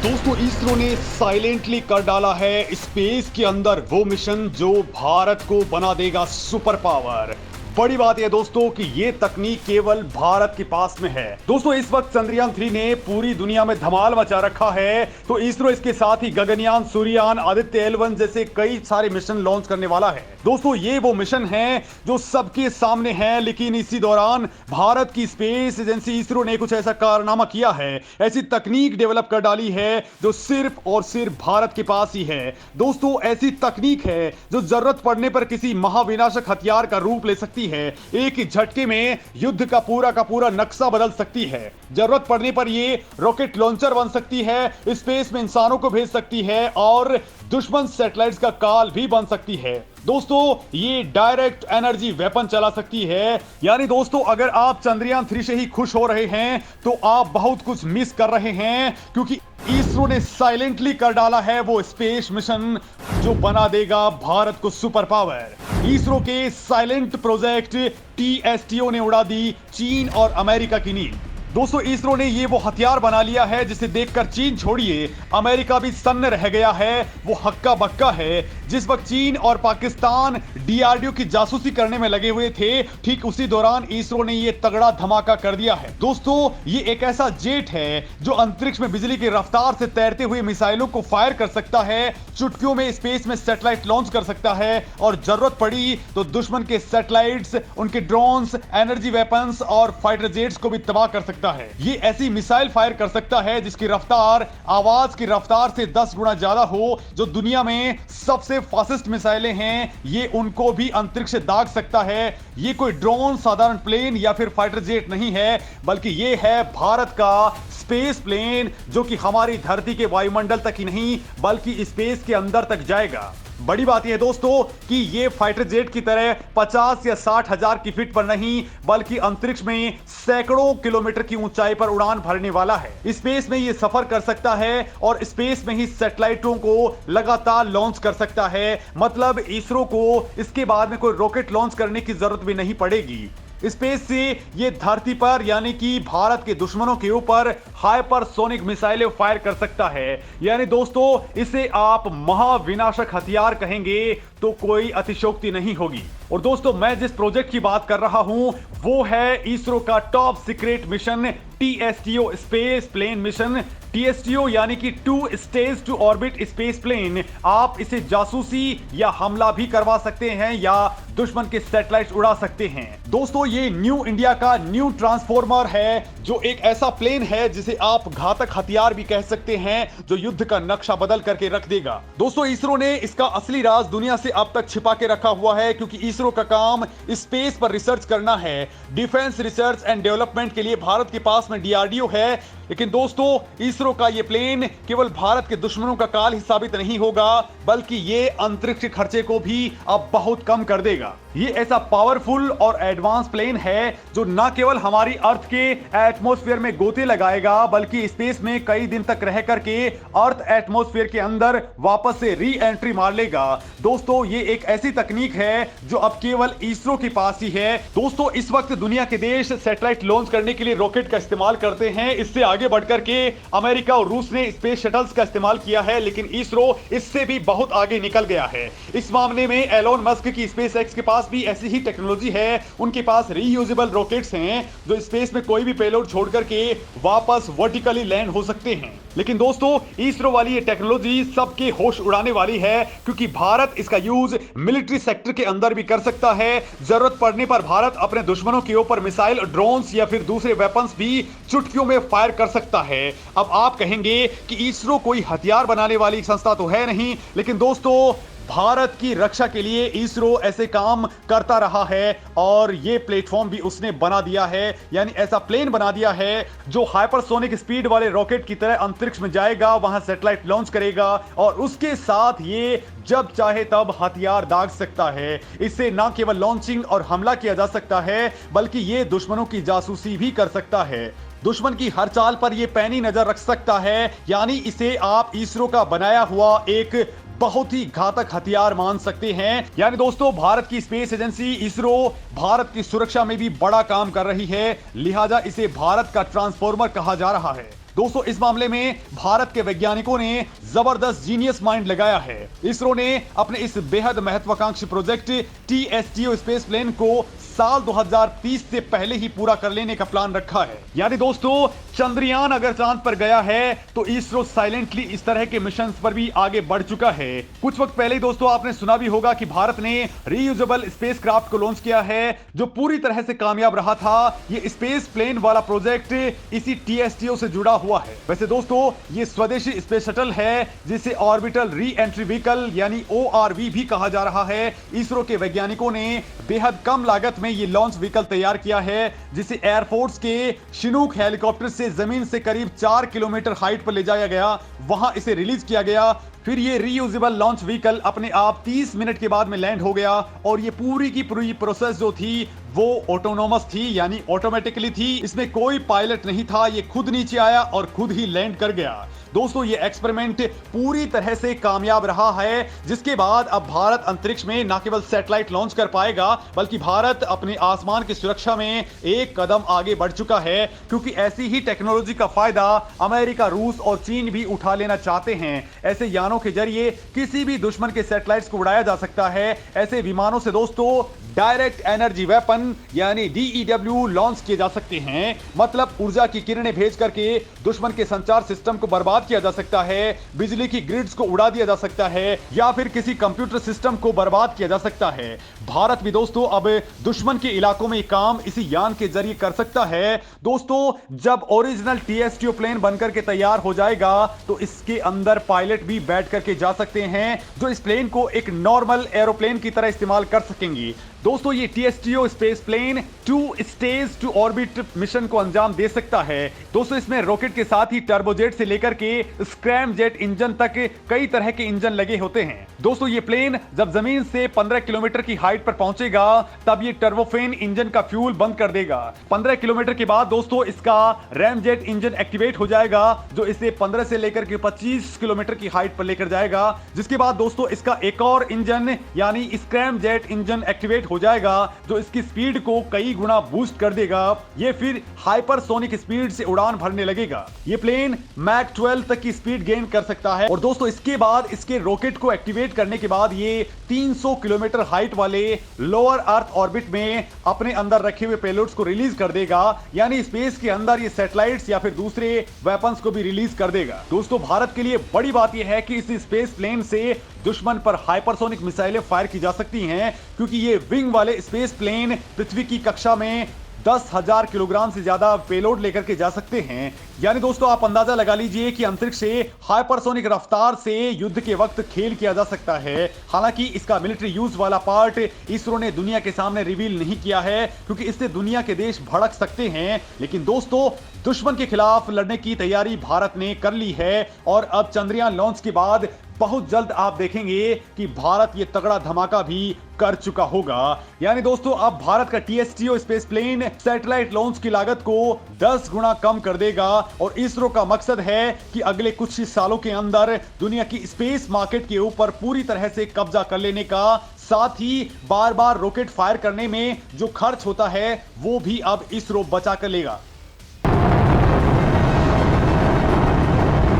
दोस्तों इसरो ने साइलेंटली कर डाला है स्पेस के अंदर वो मिशन जो भारत को बना देगा सुपर पावर। बड़ी बात यह दोस्तों कि ये तकनीक केवल भारत के पास में है। दोस्तों इस वक्त चंद्रयान 3 ने पूरी दुनिया में धमाल मचा रखा है, तो इसरो इसके साथ ही गगनयान, सूर्ययान, आदित्य L1 जैसे कई सारे मिशन लॉन्च करने वाला है। दोस्तों ये वो मिशन है जो सबके सामने है, लेकिन इसी दौरान भारत की स्पेस एजेंसी इसरो ने कुछ ऐसा कारनामा किया है, ऐसी तकनीक डेवलप कर डाली है जो सिर्फ और सिर्फ भारत के पास ही है। दोस्तों ऐसी तकनीक है जो जरूरत पड़ने पर किसी महाविनाशक हथियार का रूप ले सकती है, एक ही झटके में युद्ध का पूरा नक्शा बदल सकती है। जरूरत पड़ने पर ये रॉकेट लॉन्चर बन सकती है, स्पेस में इंसानों को भेज सकती है और दुश्मन सैटेलाइट्स का काल भी बन सकती है। दोस्तों ये डायरेक्ट एनर्जी वेपन चला सकती है। यानी दोस्तों अगर आप चंद्रयान 3 से ही खुश हो रहे हैं तो आप बहुत कुछ मिस कर रहे हैं, क्योंकि इसरो ने साइलेंटली कर डाला है वो स्पेस मिशन जो बना देगा भारत को सुपर पावर। इसरो के साइलेंट प्रोजेक्ट TSTO ने उड़ा दी चीन और अमेरिका की नींद। दोस्तों इसरो ने ये वो हथियार बना लिया है जिसे देखकर चीन छोड़िए अमेरिका भी सन्न रह गया है। वो हक्का बक्का है। जिस वक्त चीन और पाकिस्तान DRDO की जासूसी करने में लगे हुए थे, ठीक उसी दौरान इसरो ने ये तगड़ा धमाका कर दिया है। दोस्तों ये एक ऐसा जेट है जो अंतरिक्ष में बिजली की रफ्तार से तैरते हुए मिसाइलों को फायर कर सकता है, चुटकियों में स्पेस में सैटेलाइट लॉन्च कर सकता है और जरूरत पड़ी तो दुश्मन के सैटेलाइट्स, उनके ड्रोन्स, एनर्जी वेपन्स और फाइटर जेट्स को भी तबाह कर सकता है। ये ऐसी मिसाइल फायर कर सकता है जिसकी रफ्तार आवाज की रफ्तार से 10 गुना ज्यादा हो। जो दुनिया में सबसे फास्टेस्ट मिसाइलें हैं ये उनको भी अंतरिक्ष से दाग सकता है। ये कोई ड्रोन, साधारण प्लेन या फिर फाइटर जेट नहीं है, बल्कि ये है भारत का स्पेस प्लेन जो कि हमारी धरती के वायुमंडल तक ही नहीं बल्कि स्पेस के अंदर तक जाएगा। बड़ी बात यह दोस्तों कि ये फाइटर जेट की तरह 50 या 60 हजार की फीट पर नहीं बल्कि अंतरिक्ष में सैकड़ों किलोमीटर की ऊंचाई पर उड़ान भरने वाला है। स्पेस में ये सफर कर सकता है और स्पेस में ही सैटेलाइटों को लगातार लॉन्च कर सकता है। मतलब इसरो को इसके बाद में कोई रॉकेट लॉन्च करने की जरूरत भी नहीं पड़ेगी। स्पेस से ये धरती पर यानी कि भारत के दुश्मनों के ऊपर हाइपरसोनिक मिसाइलें फायर कर सकता है। यानी दोस्तों इसे आप महाविनाशक हथियार कहेंगे तो कोई अतिशयोक्ति नहीं होगी। और दोस्तों मैं जिस प्रोजेक्ट की बात कर रहा हूं वो है इसरो का top secret mission TSTO space plane mission. TSTO यानी कि two stage to orbit space plane. आप इसे जासूसी या हमला भी करवा सकते हैं या दुश्मन के सैटेलाइट उड़ा सकते हैं। दोस्तों ये न्यू इंडिया का न्यू ट्रांसफॉर्मर है जो एक ऐसा प्लेन है जिसे आप घातक हथियार भी कह सकते हैं, जो युद्ध का नक्शा बदल करके रख देगा। दोस्तों इसरो ने इसका असली राज दुनिया से अब तक छिपा के रखा हुआ है, क्योंकि इसरो का काम स्पेस पर रिसर्च करना है। डिफेंस रिसर्च एंड डेवलपमेंट के लिए भारत के पास में DRDO है, लेकिन दोस्तों इसरो का ये प्लेन केवल भारत के दुश्मनों का काल ही साबित नहीं होगा बल्कि ये अंतरिक्ष खर्चे को भी अब बहुत कम कर देगा। ये ऐसा पावरफुल और एडवांस प्लेन है जो न केवल हमारी अर्थ के एटमॉस्फेयर में गोते लगाएगा बल्कि स्पेस में कई दिन तक रह करके अर्थ एटमॉस्फेयर के अंदर वापस से री एंट्री मार लेगा। दोस्तों ये एक ऐसी तकनीक है जो अब केवल इसरो के पास ही है। दोस्तों इस वक्त दुनिया के देश सैटेलाइट लॉन्च करने के लिए रॉकेट का इस्तेमाल करते हैं। इससे आगे बढ़कर के अमेरिका और रूस ने स्पेस शटल्स का इस्तेमाल किया है, लेकिन इसरो इससे भी बहुत आगे निकल गया है। इस मामले में एलोन मस्क की SpaceX के पास भी ऐसी ही टेक्नोलॉजी है। उनके पास रीयूजेबल रॉकेट्स हैं जो स्पेस में कोई भी पेलोड छोड़ करके वापस वर्टिकली लैंड हो सकते हैं। लेकिन दोस्तों इसरो वाली ये टेक्नोलॉजी सबके होश उड़ाने वाली है, क्योंकि भारत इसका यूज मिलिट्री सेक्टर के अंदर भी कर सकता है। जरूरत पड़ने पर भारत अपने दुश्मनों के ऊपर मिसाइल, ड्रोन्स या फिर दूसरे वेपन्स भी चुटकियों में फायर कर सकता है। अब आप कहेंगे कि इसरो कोई हथियार बनाने वाली संस्था तो है नहीं, लेकिन दोस्तों भारत की रक्षा के लिए इसरो ऐसे काम करता रहा है और ये प्लेटफॉर्म भी उसने बना दिया है। यानी ऐसा प्लेन बना दिया है जो हाइपरसोनिक स्पीड वाले रॉकेट की तरह अंतरिक्ष में जाएगा, वहां सैटेलाइट लॉन्च करेगा और उसके साथ ये जब चाहे तब हथियार दाग सकता है। इससे न केवल लॉन्चिंग और हमला किया जा सकता है बल्कि ये दुश्मनों की जासूसी भी कर सकता है। दुश्मन की हर चाल पर यह पैनी नजर रख सकता है। यानी इसे आप इसरो का बनाया हुआ एक बहुत ही घातक हथियार मान सकते हैं। यानी दोस्तों भारत की स्पेस एजेंसी इसरो भारत की सुरक्षा में भी बड़ा काम कर रही है, लिहाजा इसे भारत का ट्रांसफॉर्मर कहा जा रहा है। दोस्तों इस मामले में भारत के वैज्ञानिकों ने जबरदस्त जीनियस माइंड लगाया है। इसरो ने अपने इस बेहद महत्वाकांक्षी प्रोजेक्ट TSTO स्पेस प्लेन को साल 2030 से पहले ही पूरा कर लेने का प्लान रखा है। यानी दोस्तों चंद्रयान अगर चांद पर गया है तो इसरो साइलेंटली इस तरह के मिशन पर भी आगे बढ़ चुका है। कुछ वक्त पहले दोस्तों आपने सुना भी होगा कि भारत ने रीयूजेबल स्पेसक्राफ्ट को लॉन्च किया है जो पूरी तरह से कामयाब रहा था। ये स्पेस प्लेन वाला प्रोजेक्ट इसी TSTO से जुड़ा हुआ है। वैसे दोस्तों ये स्वदेशी स्पेस शटल है जिसे ऑर्बिटल री एंट्री व्हीकल यानी ORV भी कहा जा रहा है। इसरो के वैज्ञानिकों ने बेहद कम लागत में ये लॉन्च व्हीकल तैयार किया है जिसे एयरफोर्स के शिनूक हेलीकॉप्टर से जमीन से करीब 4 किलोमीटर हाइट पर ले जाया गया, वहां इसे रिलीज किया गया। फिर ये रीयूजेबल लॉन्च व्हीकल अपने आप 30 मिनट के बाद में लैंड हो गया और ये पूरी की पूरी प्रोसेस जो थी वो ऑटोनोमस थी यानी ऑटोमेटिकली थी। इसमें कोई पायलट नहीं था, ये खुद नीचे आया और खुद ही लैंड कर गया। दोस्तों ये एक्सपेरिमेंट पूरी तरह से कामयाब रहा है, जिसके बाद अब भारत अंतरिक्ष में न केवल सैटेलाइट लॉन्च कर पाएगा बल्कि भारत अपने आसमान की सुरक्षा में एक कदम आगे बढ़ चुका है, क्योंकि ऐसी ही टेक्नोलॉजी का फायदा अमेरिका, रूस और चीन भी उठा लेना चाहते हैं। ऐसे यानों के जरिए किसी भी दुश्मन के सैटेलाइट्स को उड़ाया जा सकता है। ऐसे विमानों से दोस्तों डायरेक्ट एनर्जी वेपन यानी DEW लॉन्च किए जा सकते हैं। मतलब ऊर्जा की किरणें भेज करके दुश्मन के संचार सिस्टम को बर्बाद किया जा सकता है, बिजली की ग्रिड्स को उड़ा दिया जा सकता है या फिर किसी कंप्यूटर सिस्टम को बर्बाद किया जा सकता है। भारत भी दोस्तों अब दुश्मन के इलाकों में काम इसी यान के जरिए कर सकता है। दोस्तों जब ओरिजिनल TSTO प्लेन बनकर के तैयार हो जाएगा तो इसके अंदर पायलट भी बैठ करके जा सकते हैं जो इस प्लेन को एक नॉर्मल एरोप्लेन की तरह इस्तेमाल कर सकेंगी। दोस्तों ये TSTO space plane 2 stage to orbit mission को अंजाम दे सकता है। दोस्तों इसमें रॉकेट के साथ ही टर्बोजेट से लेकर के स्क्रैम जेट इंजन तक कई तरह के इंजन लगे होते हैं। दोस्तों ये प्लेन जब जमीन से 15 किलोमीटर की हाइट पर पहुंचेगा तब ये टर्बोफेन इंजन का फ्यूल बंद कर देगा। 15 किलोमीटर के बाद दोस्तों इसका रैमजेट इंजन एक्टिवेट हो जाएगा जो इसे 15 से लेकर के 25 किलोमीटर की हाइट पर लेकर जाएगा। जिसके बाद दोस्तों इसका एक और इंजन यानी स्क्रैम जेट इंजन एक्टिवेट हो जाएगा जो इसकी स्पीड को कई गुना बूस्ट कर देगा। ये फिर हाइपरसोनिक स्पीड से उड़ान भरने लगेगा। ये प्लेन मैक 12 तक की स्पीड गेन कर सकता है। और दोस्तों इसके बाद इसके रॉकेट को एक्टिवेट करने के बाद ये 300 किलोमीटर हाइट वाले लोअर अर्थ ऑर्बिट में अपने अंदर रखे हुए पेलोड्स को रिलीज कर देगा, यानी स्पेस के अंदर ये सैटेलाइट्स या फिर दूसरे वेपन्स को भी रिलीज कर देगा। दोस्तों भारत के लिए बड़ी बात यह है कि इस स्पेस प्लेन से दुश्मन पर हाइपरसोनिक मिसाइलें फायर की जा सकती हैं, क्योंकि ये विंग वाले स्पेस प्लेन पृथ्वी की कक्षा में 10,000 किलोग्राम से ज्यादा पेलोड लेकर के जा सकते हैं। यानी दोस्तों आप अंदाजा लगा लीजिए कि अंतरिक्ष से हाइपरसोनिक रफ्तार से युद्ध के वक्त खेल किया जा सकता है। हालांकि इसका मिलिट्री यूज वाला पार्ट इसरो ने दुनिया के सामने रिवील नहीं किया है, क्योंकि इससे दुनिया के देश भड़क सकते हैं। लेकिन दोस्तों दुश्मन के खिलाफ लड़ने की तैयारी भारत ने कर ली है और अब चंद्रयान लॉन्च के बाद बहुत जल्द आप देखेंगे कि भारत ये तगड़ा धमाका भी कर चुका होगा। यानी दोस्तों अब भारत का TSTO space plane satellite launch की लागत को 10 गुना कम कर देगा और इसरो का मकसद है कि अगले कुछ ही सालों के अंदर दुनिया की स्पेस मार्केट के ऊपर पूरी तरह से कब्जा कर लेने का, साथ ही बार बार रॉकेट फायर करने में जो खर्च होता है वो भी अब इसरो बचा कर लेगा।